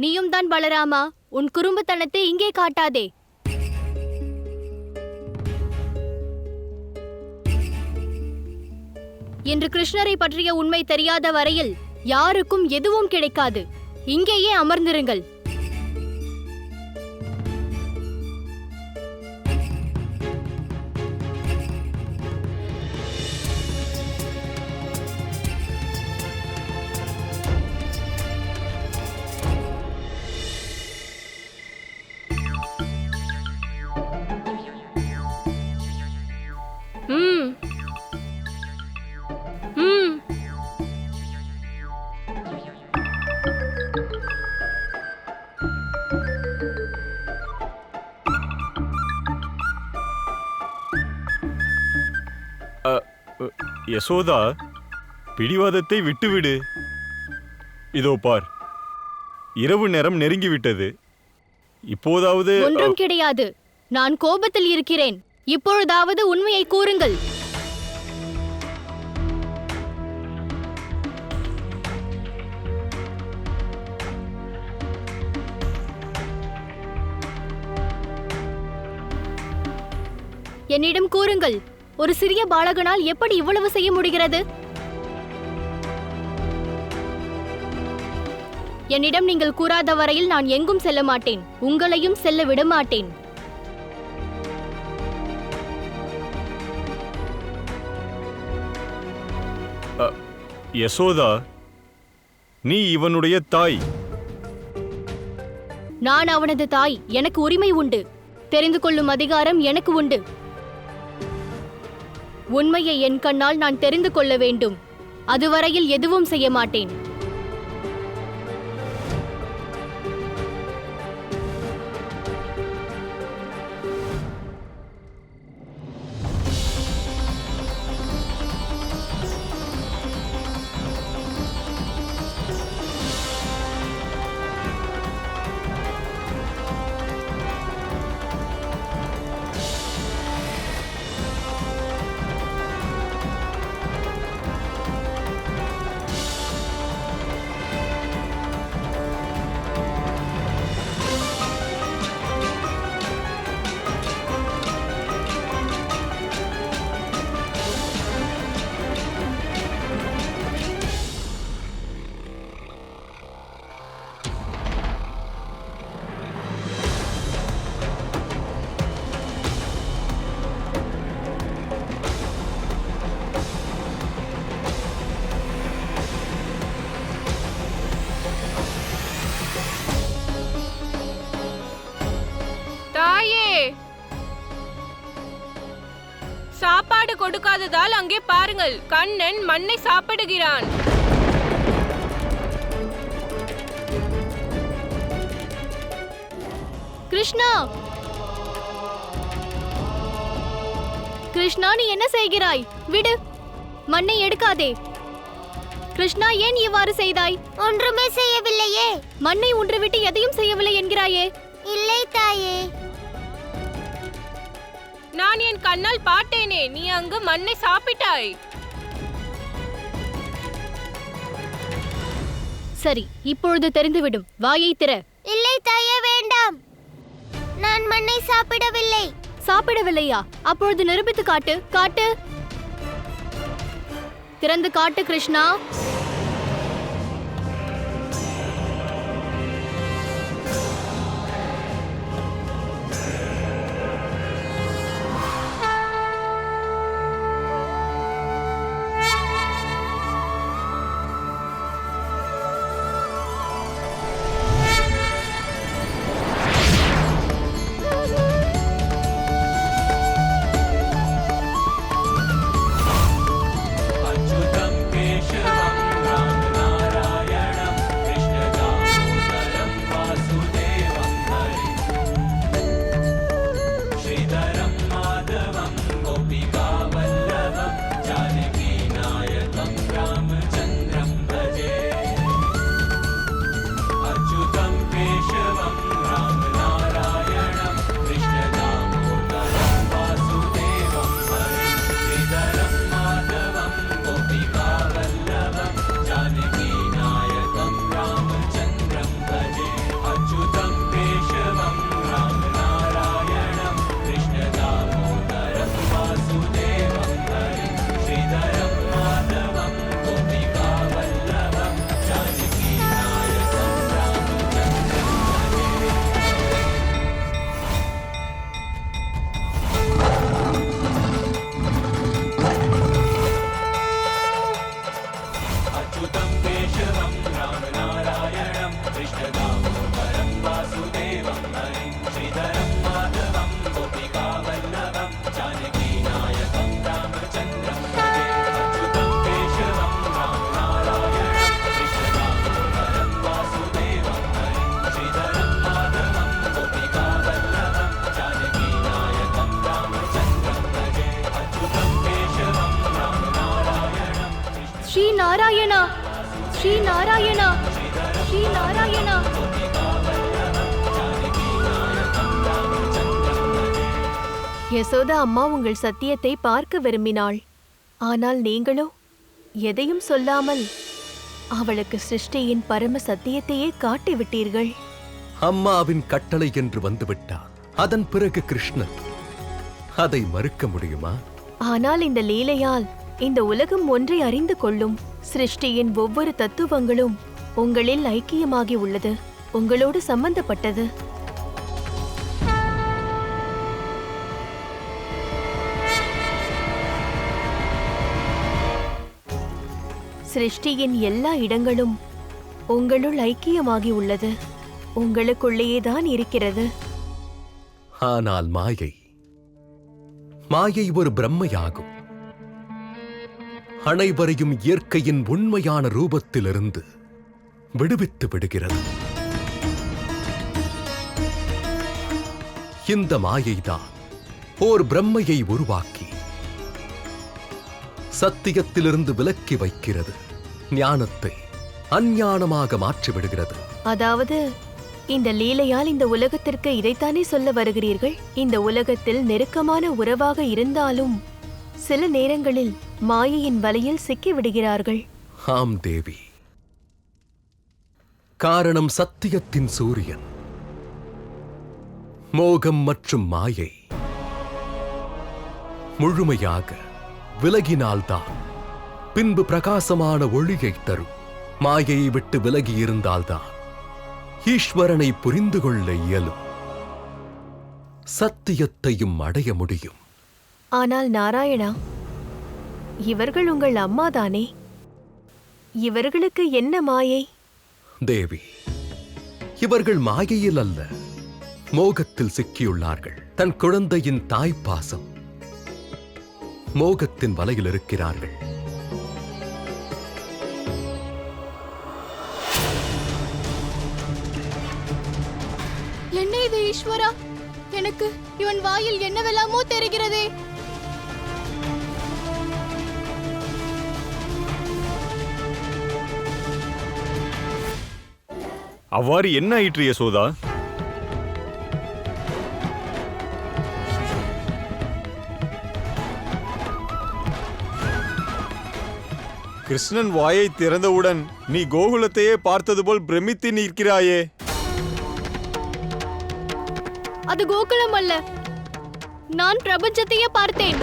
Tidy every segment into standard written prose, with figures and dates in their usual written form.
நீயும் தான் பலராமா. உன் குறும்புத்தனத்தை இங்கே காட்டாதே. இன்று கிருஷ்ணரை பற்றிய உண்மை தெரியாத வரையில் யாருக்கும் எதுவும் கிடைக்காது. இங்கேயே அமர்ந்திருங்கள். யசோதா, பிடிவாதத்தை விட்டுவிடு. இதோ பார், இரவு நேரம் நெருங்கிவிட்டது. இப்போதாவது ஒன்றும் கிடையாது. நான் கோபத்தில் இருக்கிறேன். இப்பொழுதாவது உண்மையை கூறுங்கள். என்னிடம் கூறுங்கள். ஒரு சிறிய பாலகனால் எப்படி இவ்வளவு செய்ய முடிகிறது? என்னிடம் நீங்கள் கூறாத வரையில் நான் எங்கும் செல்ல மாட்டேன். உங்களையும் செல்ல விட மாட்டேன். யசோதா, நீ இவனுடைய தாய். நான் அவனது தாய். எனக்கு உரிமை உண்டு. தெரிந்து கொள்ளும் அதிகாரம் எனக்கு உண்டு. உண்மையை என் கண்ணால் நான் தெரிந்து கொள்ள வேண்டும். அதுவரையில் எதுவும் செய்ய மாட்டேன். சாப்பாடு கொடுக்காததால் அங்கே பாருங்கள், கண்ணன் மண்ணை சாப்பிடுகிறான். கிருஷ்ணா, கிருஷ்ணா, நீ என்ன செய்கிறாய்? விடு, மண்ணை எடுக்காதே. கிருஷ்ணா, ஏன் இவ்வாறு செய்தாய்? ஒன்றுமே செய்யவில்லையே. மண்ணை ஊன்றிவிட்டு எதையும் செய்யவில்லை என்கிறாயே? இல்லை தாயே. நான் என் கண்ணால் பார்த்தேனே, நீ அங்கு மண்ணை சாப்பிட்டாய். சரி, இப்பொழுது தெரிந்துவிடும். வாயை திற. இல்லை தாயே, வேண்டாம். நான் மண்ணை சாப்பிடவில்லை. சாப்பிடவில்லையா? அப்பொழுது நிரூபித்து காட்டு. காட்டு. திறந்து காட்டு கிருஷ்ணா. अच्युतं केशवम् ஸ்ரீ நாராயணா, ஸ்ரீ நாராயணா, ஸ்ரீ நாராயணா. யசோதா அம்மா உங்கள் சத்தியத்தை பார்க்க விரும்பினாள். ஆனால் நீங்களோ எதையும் சொல்லாமல் அவளுக்கு சிருஷ்டியின் பரம சத்தியத்தையே காட்டிவிட்டீர்கள். அம்மாவின் கட்டளை என்று வந்துவிட்டார். அதன் பிறகு கிருஷ்ணன் அதை மறுக்க முடியுமா? ஆனால் இந்த லீலையால் இந்த உலகம் ஒன்றை அறிந்து கொள்ளும். சிருஷ்டியின் ஒவ்வொரு தத்துவங்களும் உங்களில் ஐக்கியமாகி உள்ளது, உங்களோடு சம்பந்தப்பட்டது. சிருஷ்டியின் எல்லா இடங்களும் உங்களுள் ஐக்கியமாகி உள்ளது, உங்களுக்குள்ளேயேதான் இருக்கிறது. ஆனால் மாயை ஒரு பிரம்மையாகும். அனைவரையும் இயற்கையின் உண்மையான ரூபத்திலிருந்து விடுவித்து விடுகிறது. இந்த மாயைதான் ஓர் பிரம்மையை உருவாக்கி சத்தியத்திலிருந்து விலக்கி வைக்கிறது, ஞானத்தை அஞ்ஞானமாக மாற்றிவிடுகிறது. அதாவது இந்த லீலையால் இந்த உலகத்திற்கு இதைத்தானே சொல்ல வருகிறீர்கள்? இந்த உலகத்தில் நெருக்கமான உறவாக இருந்தாலும் சில நேரங்களில் மாயையின் வலையில் சிக்கிவிடுகிறார்கள். ஆம் தேவி. காரணம் சத்தியத்தின் சூரியன். மோகம் மற்றும் மாயை முழுமையாக விலகினால்தான் பின்பு பிரகாசமான ஒளியை தரும். மாயையை விட்டு விலகி இருந்தால்தான் ஈஸ்வரனை புரிந்து கொள்ள இயலும், சத்தியத்தையும் அடைய முடியும். ஆனால் நாராயணா, இவர்கள் உங்கள் அம்மாதானே? இவர்களுக்கு என்ன மாயை? தேவி, இவர்கள் மாயையில் அல்ல, மோகத்தில் சிக்கியுள்ளார்கள். தன் குழந்தையின் தாய்ப்பாசம் மோகத்தின் வலையில் இருக்கிறார்கள். என்ன இது ஈஸ்வரா? எனக்கு இவன் வாயில் என்னவெல்லாமோ தெரிகிறதே. அவ்வாறு என்ன ஆயிற்று யசோதா? கிருஷ்ணன் வாயை திறந்தவுடன் நீ கோகுலத்தையே பார்த்தது போல் பிரமித்து நிற்கிறாயே. அது கோகுலம் அல்ல, நான் பிரபஞ்சத்தையே பார்த்தேன்.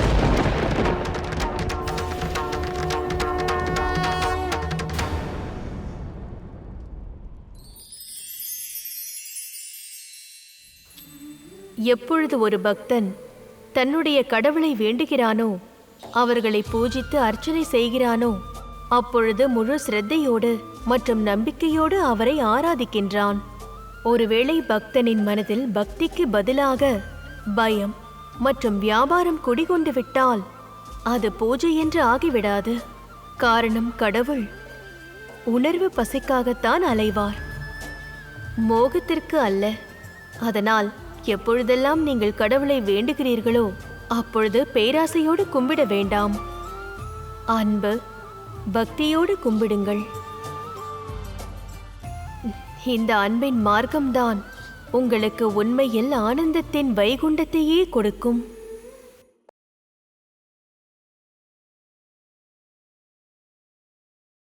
எப்பொழுது ஒரு பக்தன் தன்னுடைய கடவுளை வேண்டுகிறானோ, அவர்களை பூஜித்து அர்ச்சனை செய்கிறானோ, அப்பொழுது முழு சிரத்தையோடு மற்றும் நம்பிக்கையோடு அவரை ஆராதிக்கின்றான். ஒருவேளை பக்தனின் மனதில் பக்திக்கு பதிலாக பயம் மற்றும் வியாபாரம் குடிகொண்டு விட்டால் அது பூஜை என்று ஆகிவிடாது. காரணம், கடவுள் உணர்வு பசிக்காகத்தான் அலைவார், மோகத்திற்கு அல்ல. அதனால் எப்பொழுதெல்லாம் நீங்கள் கடவுளை வேண்டுகிறீர்களோ அப்பொழுது பேராசையோடு கும்பிட வேண்டாம், அன்பு பக்தியோடு கும்பிடுங்கள். இந்த அன்பின் மார்க்கம்தான் உங்களுக்கு உண்மையில் ஆனந்தத்தின் வைகுண்டத்தையே கொடுக்கும்.